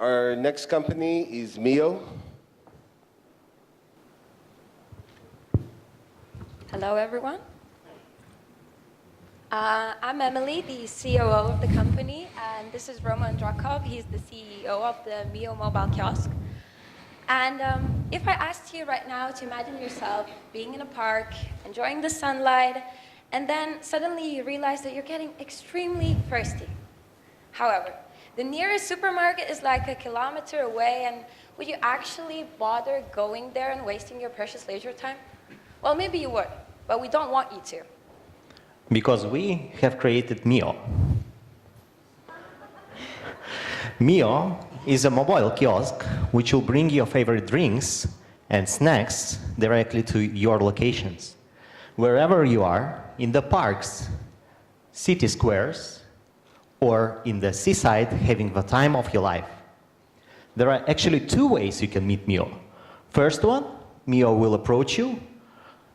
Our next company is Mio. Hello, everyone. I'm Emily, the COO of the company, and this is Roman Drakov. He's the CEO of the Mio mobile kiosk. And if I asked you right now to imagine yourself being in a park, enjoying the sunlight, and then suddenly you realize that you're getting extremely thirsty. However, the nearest supermarket is like a kilometer away, and would you actually bother going there and wasting your precious leisure time? Well, maybe you would, but we don't want you to. Because we have created Mio. Mio is a mobile kiosk which will bring your favorite drinks and snacks directly to your locations. Wherever you are, in the parks, city squares, or in the seaside having the time of your life. There are actually two ways you can meet Mio. First one, Mio will approach you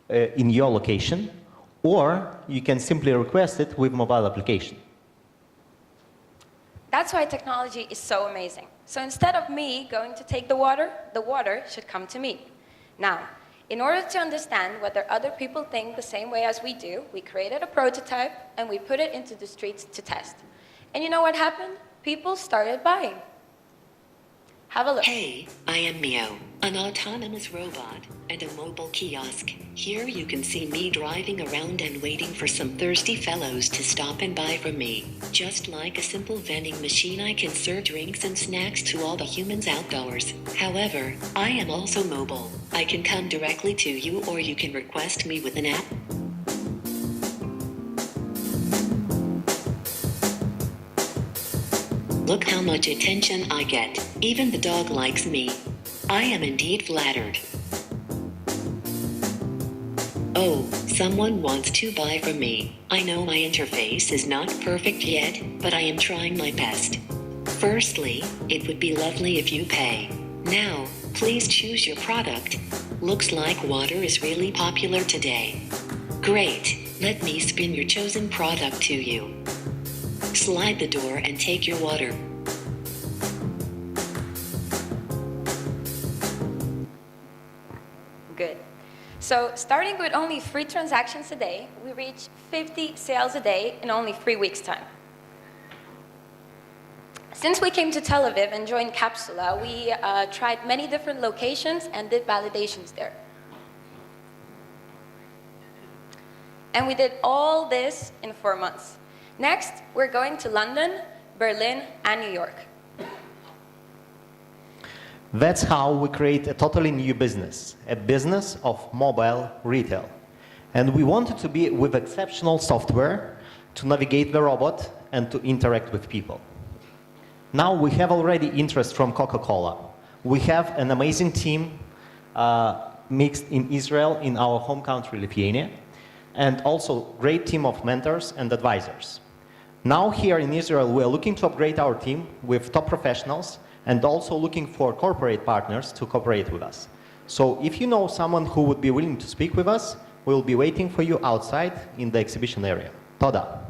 in your location, or you can simply request it with mobile application. That's why technology is so amazing. So instead of me going to take the water should come to me. Now, in order to understand whether other people think the same way as we do, we created a prototype and we put it into the streets to test. And you know what happened? People started buying. Have a look. Hey, I am Mio, an autonomous robot and a mobile kiosk. Here you can see me driving around and waiting for some thirsty fellows to stop and buy from me. Just like a simple vending machine, I can serve drinks and snacks to all the humans outdoors. However, I am also mobile. I can come directly to you, or you can request me with an app. Look how much attention I get. Even the dog likes me. I am indeed flattered. Oh, someone wants to buy from me. I know my interface is not perfect yet, but I am trying my best. Firstly, it would be lovely if you pay. Now, please choose your product. Looks like water is really popular today. Great, let me spin your chosen product to you. Slide the door and take your water. Good. So starting with only 3 transactions a day, we reach 50 sales a day in only 3 weeks' time. Since we came to Tel Aviv and joined Capsula, we tried many different locations and did validations there. And we did all this in 4 months. Next, we're going to London, Berlin, and New York. That's how we create a totally new business, a business of mobile retail. And we wanted to be with exceptional software to navigate the robot and to interact with people. Now we have already interest from Coca-Cola. We have an amazing team mixed in Israel, in our home country, Lithuania, and also great team of mentors and advisors. Now here in Israel, we are looking to upgrade our team with top professionals and also looking for corporate partners to cooperate with us. So if you know someone who would be willing to speak with us, we'll be waiting for you outside in the exhibition area. Toda.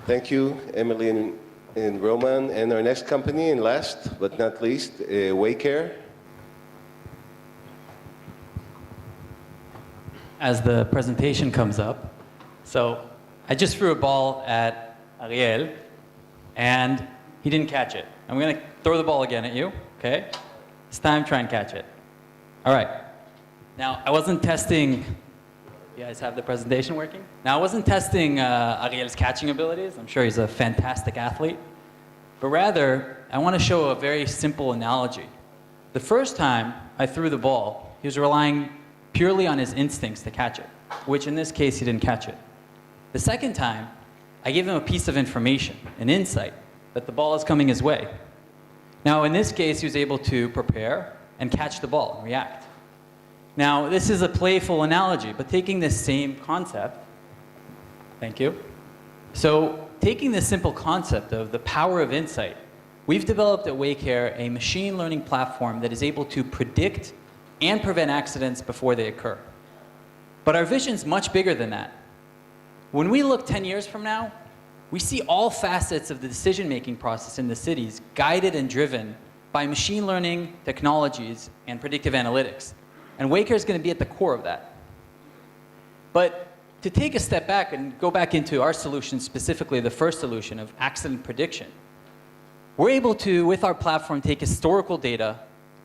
Thank you, Emily and Roman. And our next company, and last but not least, WayCare. As the presentation comes up, so I just threw a ball at Ariel, and he didn't catch it. I'm going to throw the ball again at you, okay? This time, try and catch it. All right. Now, I wasn't testing. You guys have the presentation working? Now, I wasn't testing Ariel's catching abilities. I'm sure he's a fantastic athlete. But rather, I want to show a very simple analogy. The first time I threw the ball, he was relying purely on his instincts to catch it, which in this case, he didn't catch it. The second time, I gave him a piece of information, an insight, that the ball is coming his way. Now, in this case, he was able to prepare and catch the ball and react. Now, this is a playful analogy, but taking this same concept, thank you. So, taking this simple concept of the power of insight, we've developed at WayCare a machine learning platform that is able to predict and prevent accidents before they occur. But our vision's much bigger than that. When we look 10 years from now, we see all facets of the decision-making process in the cities guided and driven by machine learning technologies and predictive analytics. And WayCare is going to be at the core of that. But to take a step back and go back into our solution, specifically the first solution of accident prediction, we're able to, with our platform, take historical data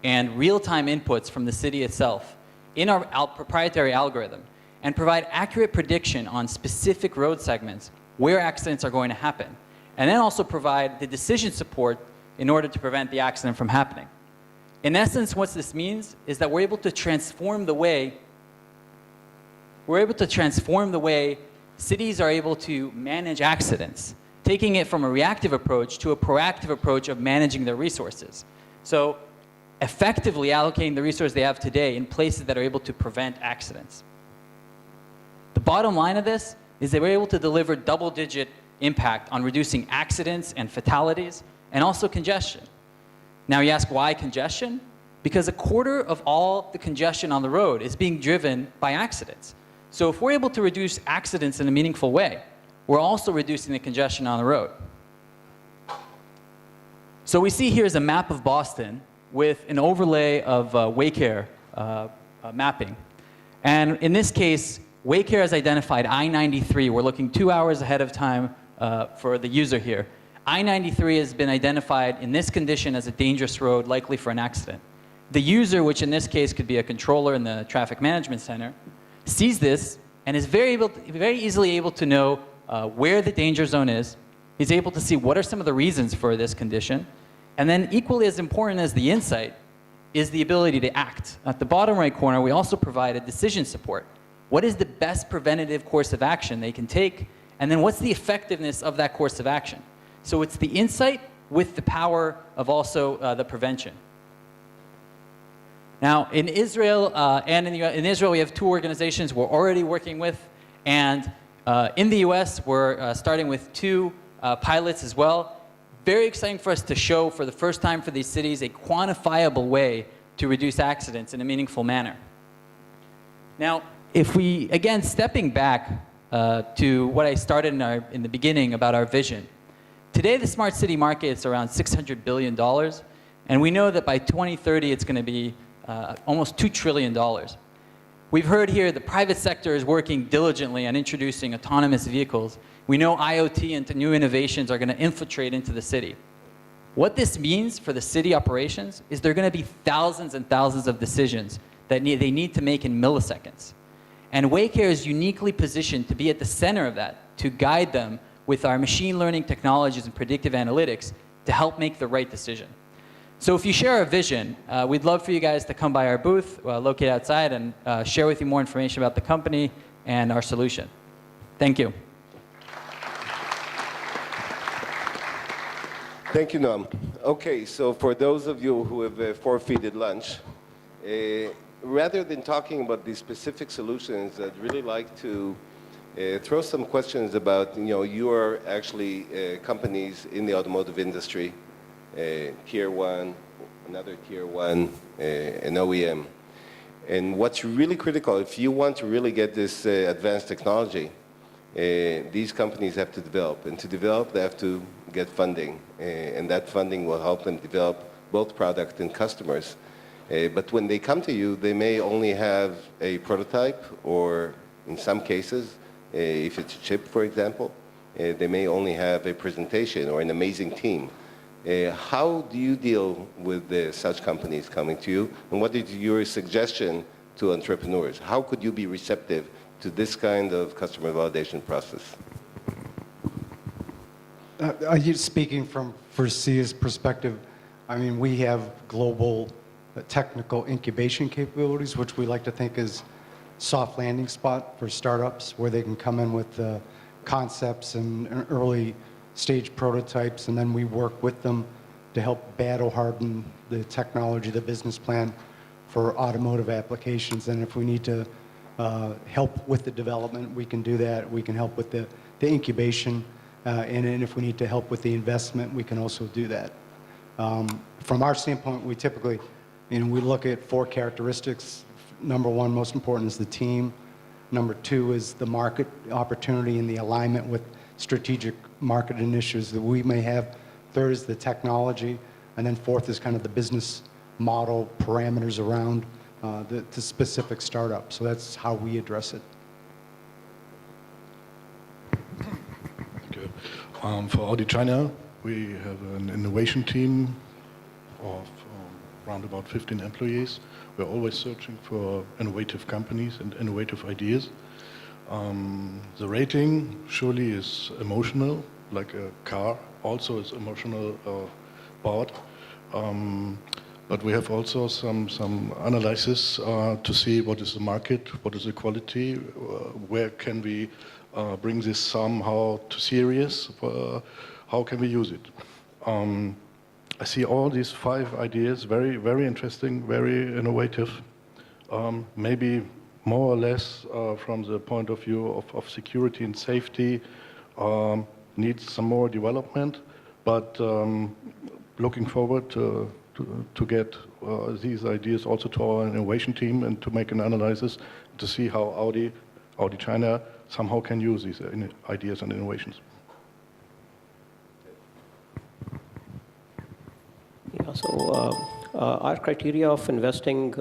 and real-time inputs from the city itself in our proprietary algorithm and provide accurate prediction on specific road segments where accidents are going to happen, and then also provide the decision support in order to prevent the accident from happening. In essence, what this means is that we're able to transform the way cities are able to manage accidents, taking it from a reactive approach to a proactive approach of managing their resources. So effectively allocating the resources they have today in places that are able to prevent accidents. The bottom line of this is that we're able to deliver double-digit impact on reducing accidents and fatalities, and also congestion. Now you ask, why congestion? Because a quarter of all the congestion on the road is being driven by accidents. So if we're able to reduce accidents in a meaningful way, we're also reducing the congestion on the road. So we see here is a map of Boston with an overlay of WayCare mapping. And in this case, WayCare has identified I-93. We're looking 2 hours ahead of time for the user here. I-93 has been identified in this condition as a dangerous road, likely for an accident. The user, which in this case could be a controller in the traffic management center, sees this and is very easily able to know where the danger zone is. He's able to see what are some of the reasons for this condition. And then equally as important as the insight is the ability to act. At the bottom right corner, we also provide a decision support. What is the best preventative course of action they can take? And then what's the effectiveness of that course of action? So it's the insight with the power of also the prevention. Now, in Israel in Israel, we have 2 organizations we're already working with. And in the US, we're starting with 2 pilots as well. Very exciting for us to show for the first time for these cities a quantifiable way to reduce accidents in a meaningful manner. Now, if we, again, stepping back to what I started in the beginning about our vision. Today, the smart city market is around $600 billion. And we know that by 2030, it's going to be almost $2 trillion. We've heard here the private sector is working diligently on introducing autonomous vehicles. We know IoT and new innovations are going to infiltrate into the city. What this means for the city operations is there are going to be thousands and thousands of decisions that they need to make in milliseconds. And WayCare is uniquely positioned to be at the center of that, to guide them with our machine learning technologies and predictive analytics to help make the right decision. So if you share our vision, we'd love for you guys to come by our booth located outside and share with you more information about the company and our solution. Thank you. Thank you, Noam. Okay, so for those of you who have forfeited lunch, rather than talking about these specific solutions, I'd really like to throw some questions about, you are actually companies in the automotive industry, Tier 1, another Tier 1, an OEM. And what's really critical, if you want to really get this advanced technology, these companies have to develop. And to develop, they have to get funding. And that funding will help them develop both product and customers. But when they come to you, they may only have a prototype, or in some cases, if it's a chip, for example, they may only have a presentation or an amazing team. How do you deal with such companies coming to you? And what is your suggestion to entrepreneurs? How could you be receptive to this kind of customer validation process? Speaking from Perseus Perspective, I mean, we have global technical incubation capabilities, which we like to think is soft landing spot for startups, where they can come in with concepts and early stage prototypes, and then we work with them to help battle harden the technology, the business plan for automotive applications. And if we need to help with the development, we can do that. We can help with the incubation, and if we need to help with the investment, we can also do that. From our standpoint, we typically, we look at 4 characteristics. Number 1, most important, is the team. Number 2 is the market opportunity and the alignment with strategic market initiatives that we may have. Third is the technology. And then fourth is kind of the business model parameters around the specific startup. So that's how we address it. Okay. For Audi China, we have an innovation team of around about 15 employees. We're always searching for innovative companies and innovative ideas. The rating surely is emotional, like a car also is emotional part. But we have also some analysis to see what is the market, what is the quality, where can we bring this somehow to serious, how can we use it. I see all these 5 ideas very, very interesting, very innovative, maybe more or less from the point of view of security and safety, needs some more development, but looking forward to get these ideas also to our innovation team and to make an analysis to see how Audi China somehow can use these ideas and innovations. Yeah, so our criteria of investing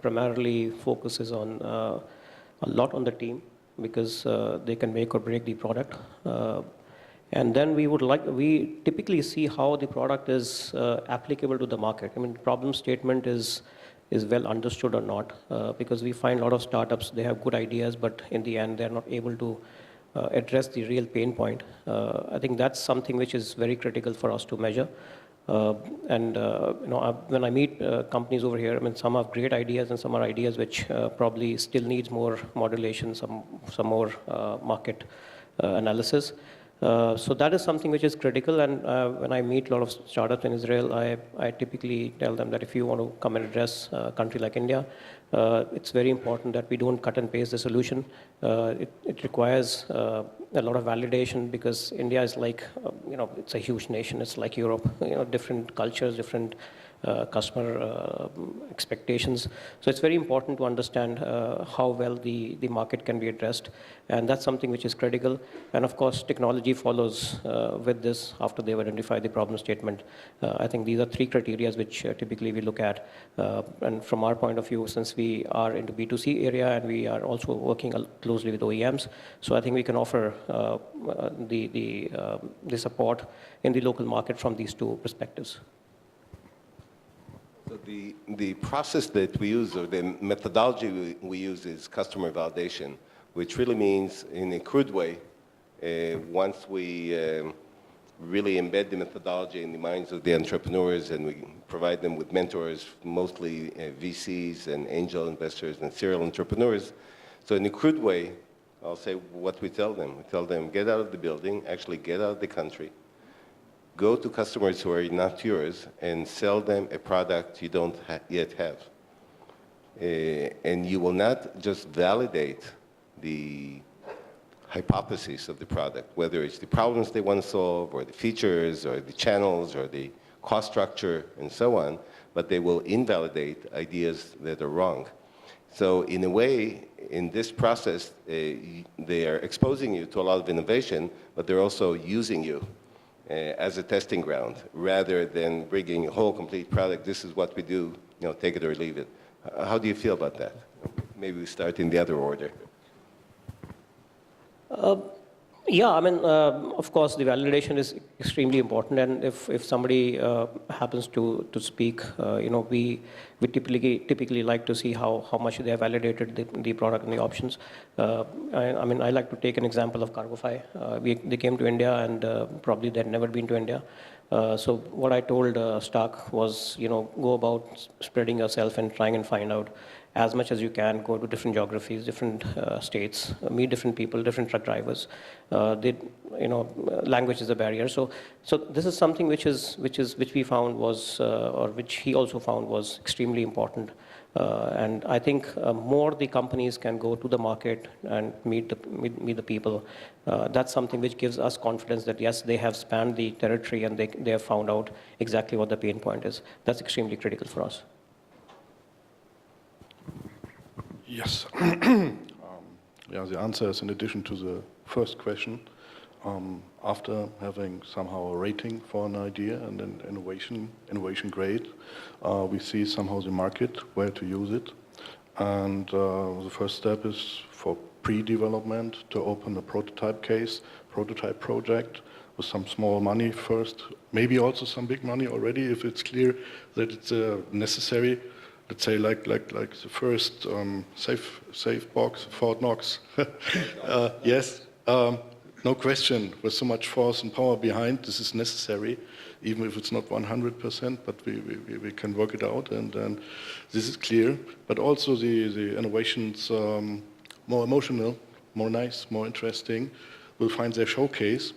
primarily focuses on a lot on the team because they can make or break the product. And then we typically see how the product is applicable to the market. I mean, problem statement is well understood or not, because we find a lot of startups, they have good ideas, but in the end, they're not able to address the real pain point. I think that's something which is very critical for us to measure. When I meet companies over here, I mean, some have great ideas and some are ideas which probably still needs more modulation, some more market analysis. So that is something which is critical, and when I meet a lot of startups in Israel, I typically tell them that if you want to come and address a country like India, it's very important that we don't cut and paste the solution. It requires a lot of validation because India is like, it's a huge nation. It's like Europe, different cultures, different customer expectations. So it's very important to understand how well the market can be addressed. And that's something which is critical. And of course, technology follows with this after they've identified the problem statement. I think these are 3 criteria which typically we look at. And from our point of view, since we are into B2C area and we are also working closely with OEMs, so I think we can offer the support in the local market from these 2 perspectives. So the process that we use, or the methodology we use, is customer validation, which really means, in a crude way, once we really embed the methodology in the minds of the entrepreneurs and we provide them with mentors, mostly VCs and angel investors and serial entrepreneurs. So in a crude way, I'll say what we tell them. We tell them, get out of the building, actually get out of the country, go to customers who are not yours and sell them a product you don't yet have. And you will not just validate the hypothesis of the product, whether it's the problems they want to solve or the features or the channels or the cost structure and so on, but they will invalidate ideas that are wrong. So in a way, in this process, they are exposing you to a lot of innovation, but they're also using you as a testing ground, rather than bringing a whole complete product. This is what we do, take it or leave it. How do you feel about that? Maybe we start in the other order. Yeah, I mean, of course, the validation is extremely important, and if somebody happens to speak, we typically like to see how much they have validated the product and the options. I mean, I like to take an example of Cargofy. They came to India, and probably they'd never been to India. So what I told Stark was, go about spreading yourself and trying and find out as much as you can, go to different geographies, different states, meet different people, different truck drivers. Language is a barrier. So this is something which we found was, or which he also found was extremely important. And I think more the companies can go to the market and meet the people. That's something which gives us confidence that yes, they have spanned the territory and they have found out exactly what the pain point is. That's extremely critical for us. Yes. Yeah, the answer is, in addition to the first question, After having somehow a rating for an idea and then innovation grade, we see somehow the market, where to use it. And the first step is for pre-development to open a prototype case, prototype project with some small money first, maybe also some big money already if it's clear that it's necessary. Let's say like the first safe box, Fort Knox. Yes, no question. With so much force and power behind, this is necessary, even if it's not 100%. But we can work it out, and this is clear. But also the innovations more emotional, more nice, more interesting, will find their showcase.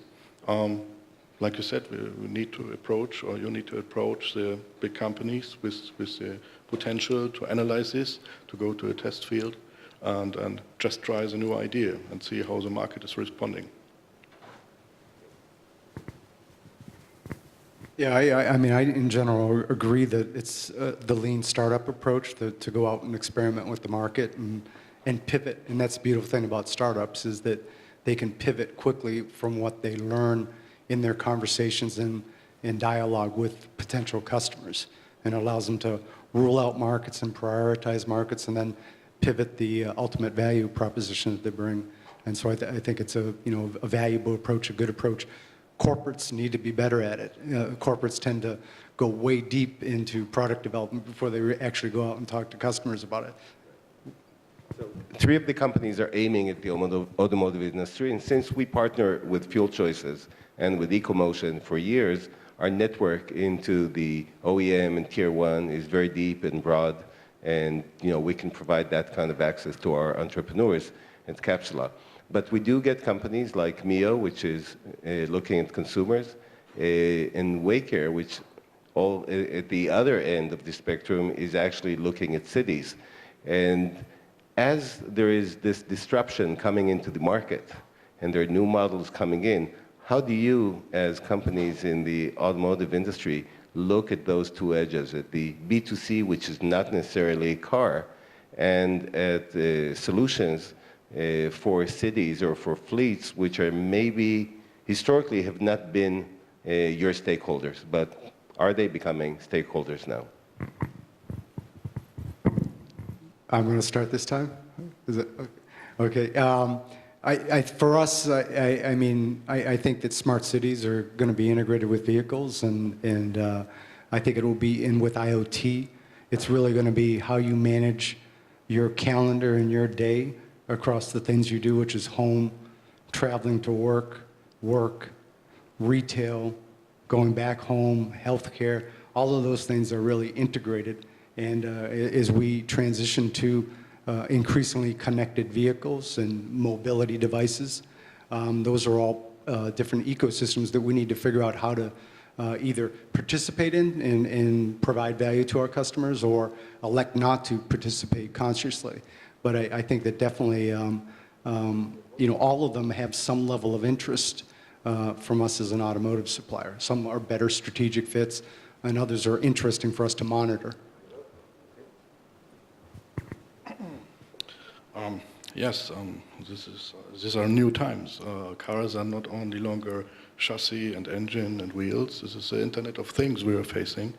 Like you said, we need to approach, or you need to approach the big companies with the potential to analyze this, to go to a test field, and just try the new idea and see how the market is responding. Yeah, I mean, I in general agree that it's the lean startup approach to go out and experiment with the market and pivot. And that's the beautiful thing about startups, is that they can pivot quickly from what they learn in their conversations and dialogue with potential customers. And it allows them to rule out markets and prioritize markets, and then pivot the ultimate value proposition that they bring. And so I think it's a valuable approach, a good approach. Corporates need to be better at it. Corporates tend to go way deep into product development before they actually go out and talk to customers about it. So 3 of the companies are aiming at the automotive industry, and since we partner with Fuel Choices and with EcoMotion for years, our network into the OEM and Tier 1 is very deep and broad, and we can provide that kind of access to our entrepreneurs at Capsula. But we do get companies like Mio, which is looking at consumers, and WayCare, which all at the other end of the spectrum is actually looking at cities. And as there is this disruption coming into the market, and there are new models coming in, how do you, as companies in the automotive industry, look at those 2 edges, at the B2C, which is not necessarily a car, and at solutions for cities or for fleets, which are maybe historically have not been your stakeholders, but are they becoming stakeholders now? I'm going to start this time. Is it okay? For us, I think that smart cities are going to be integrated with vehicles, and I think it will be in with IoT. It's really going to be how you manage your calendar and your day across the things you do, which is home, traveling to work, retail, going back home, healthcare. All of those things are really integrated. And as we transition to increasingly connected vehicles and mobility devices, those are all different ecosystems that we need to figure out how to either participate in and provide value to our customers, or elect not to participate consciously. But I think that definitely, all of them have some level of interest from us as an automotive supplier. Some are better strategic fits, and others are interesting for us to monitor. Yes, these are new times. Cars are not only longer chassis and engine and wheels. This is the Internet of Things we are facing.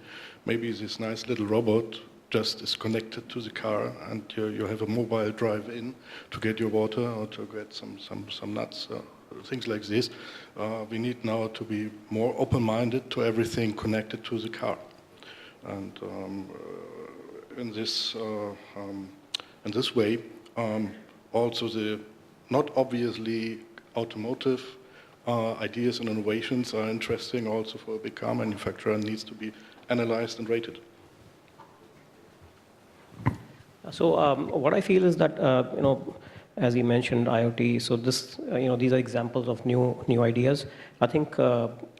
Maybe this nice little robot just is connected to the car, and you have a mobile drive-in to get your water or to get some nuts, things like this. We need now to be more open-minded to everything connected to the car. And in this way, also the not obviously automotive ideas and innovations are interesting also for a big car manufacturer and needs to be analyzed and rated. So what I feel is that, as you mentioned, IoT, so this, these are examples of new ideas. I think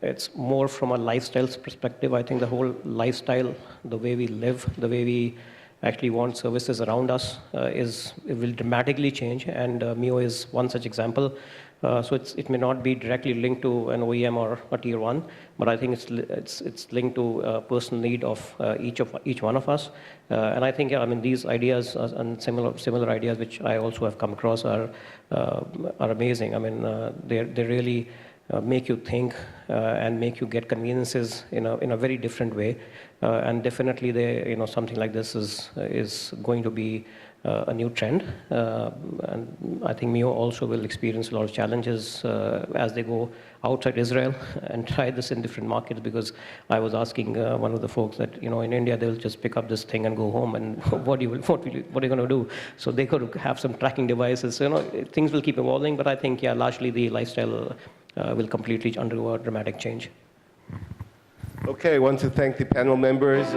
it's more from a lifestyle perspective. I think the whole lifestyle, the way we live, the way we actually want services around us it will dramatically change, and Mio is one such example. So it may not be directly linked to an OEM or a tier 1, but I think it's linked to a personal need of each one of us. And I think these ideas and similar ideas which I also have come across are amazing. They really make you think and make you get conveniences in a very different way. And definitely, something like this is going to be a new trend. And I think Mio also will experience a lot of challenges as they go outside Israel and try this in different markets, because I was asking one of the folks that, in India, they'll just pick up this thing and go home, and what are you going to do? So they got to have some tracking devices. Things will keep evolving, but I think, largely the lifestyle will completely undergo a dramatic change. Okay, I want to thank the panel members.